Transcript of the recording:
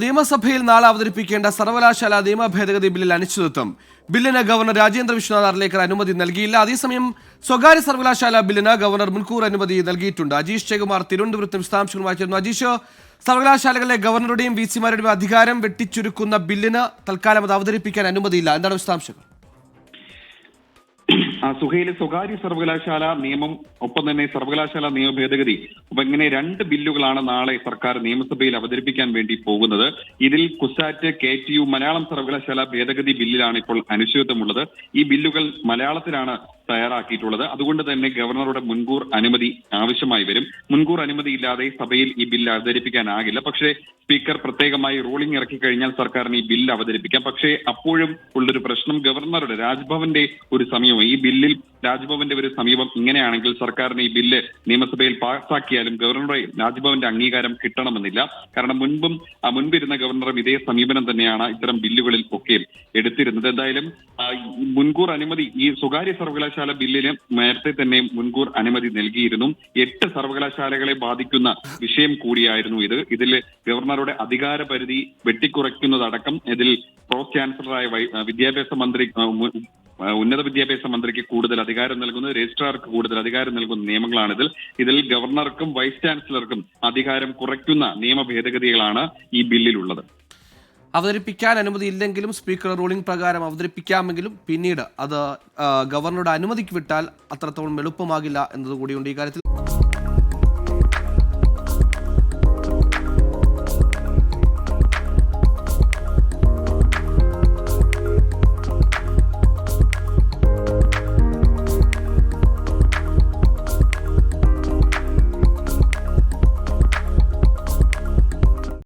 നിയമസഭയിൽ നാളെ അവതരിപ്പിക്കേണ്ട സർവകലാശാല നിയമ ഭേദഗതി ബില്ലിൽ അനിശ്ചിതത്വം. ബില്ലിന് ഗവർണർ രാജേന്ദ്ര വിശ്വനാഥ് അർലേക്കർ അനുമതി നൽകിയില്ല. അതേസമയം സ്വകാര്യ സർവകലാശാല ബില്ലിന് ഗവർണർ മുൻകൂർ അനുമതി നൽകിയിട്ടുണ്ട്. അജീഷ് ജയകുമാർ തിരുവനന്തപുരത്ത് വിശദാംശങ്ങളുമായി ചേർന്നു. അജീഷ്, സർവകലാശാലകളിലെ ഗവർണറുടെയും വിസിമാരുടെയും അധികാരം വെട്ടിച്ചുരുക്കുന്ന ബില്ലിന് തൽക്കാലം അത് അവതരിപ്പിക്കാൻ അനുമതിയില്ല. എന്താണ് വിശദാംശങ്ങൾ? സുഹൈല്, സ്വകാര്യ സർവകലാശാല നിയമം ഒപ്പം തന്നെ സർവകലാശാല നിയമ ഭേദഗതി അപ്പൊ ഇങ്ങനെ രണ്ട് ബില്ലുകളാണ് നാളെ സർക്കാർ നിയമസഭയിൽ അവതരിപ്പിക്കാൻ വേണ്ടി പോകുന്നത്. ഇതിൽ കുസാറ്റ്, KTU, മലയാളം സർവകലാശാല ഭേദഗതി ബില്ലിലാണ് ഇപ്പോൾ അനിശ്ചിതത്വമുള്ളത്. ഈ ബില്ലുകൾ മലയാളത്തിലാണ് തയ്യാറാക്കിയിട്ടുള്ളത്. അതുകൊണ്ട് തന്നെ ഗവർണറുടെ മുൻകൂർ അനുമതി ആവശ്യമായി വരും. മുൻകൂർ അനുമതി ഇല്ലാതെ സഭയിൽ ഈ ബില്ല് അവതരിപ്പിക്കാനാകില്ല. പക്ഷേ സ്പീക്കർ പ്രത്യേകമായി റൂളിംഗ് ഇറക്കി കഴിഞ്ഞാൽ സർക്കാരിന് ഈ ബില്ല് അവതരിപ്പിക്കാം. പക്ഷേ അപ്പോഴും ഉള്ളൊരു പ്രശ്നം ഗവർണറുടെ രാജ്ഭവന്റെ ഒരു സമീപം, ഈ ബില്ലിൽ രാജ്ഭവന്റെ ഒരു സമീപം ഇങ്ങനെയാണെങ്കിൽ സർക്കാരിന് ഈ ബില്ല് നിയമസഭയിൽ പാസാക്കിയാലും ഗവർണറുടെ രാജ്ഭവന്റെ അംഗീകാരം കിട്ടണമെന്നില്ല. കാരണം മുൻപിരുന്ന ഗവർണറും ഇതേ സമീപനം തന്നെയാണ് ഇത്തരം ബില്ലുകളിൽ ഒക്കെ എടുത്തിരുന്നത്. എന്തായാലും മുൻകൂർ അനുമതി ഈ സ്വകാര്യ സർവകലാശാല ബില്ലിന് നേരത്തെ തന്നെ മുൻകൂർ അനുമതി നൽകിയിരുന്നു. 8 സർവകലാശാലകളെ ബാധിക്കുന്ന വിഷയം കൂടിയായിരുന്നു ഇത്. ഇതിൽ ഗവർണറുടെ അധികാര പരിധി വെട്ടിക്കുറയ്ക്കുന്നതടക്കം ഇതിൽ പ്രോസ് ചാൻസലറായ വിദ്യാഭ്യാസ മന്ത്രി ഉന്നത വിദ്യാഭ്യാസ മന്ത്രിക്ക് കൂടുതൽ അധികാരം നൽകുന്നത്, രജിസ്ട്രാർക്ക് കൂടുതൽ അധികാരം നൽകുന്ന നിയമങ്ങളാണിതിൽ. ഇതിൽ ഗവർണർക്കും വൈസ് ചാൻസലർക്കും അധികാരം കുറയ്ക്കുന്ന നിയമ ഭേദഗതികളാണ് ഈ ബില്ലിലുള്ളത്. അവതരിപ്പിക്കാൻ അനുമതി ഇല്ലെങ്കിലും സ്പീക്കർ റൂളിംഗ് പ്രകാരം അവതരിപ്പിക്കാമെങ്കിലും പിന്നീട് അത് ഗവർണറുടെ അനുമതിക്ക് വിട്ടാൽ അത്രത്തോളം എളുപ്പമാകില്ല എന്നതുകൂടിയുണ്ട് ഈ കാര്യത്തിൽ.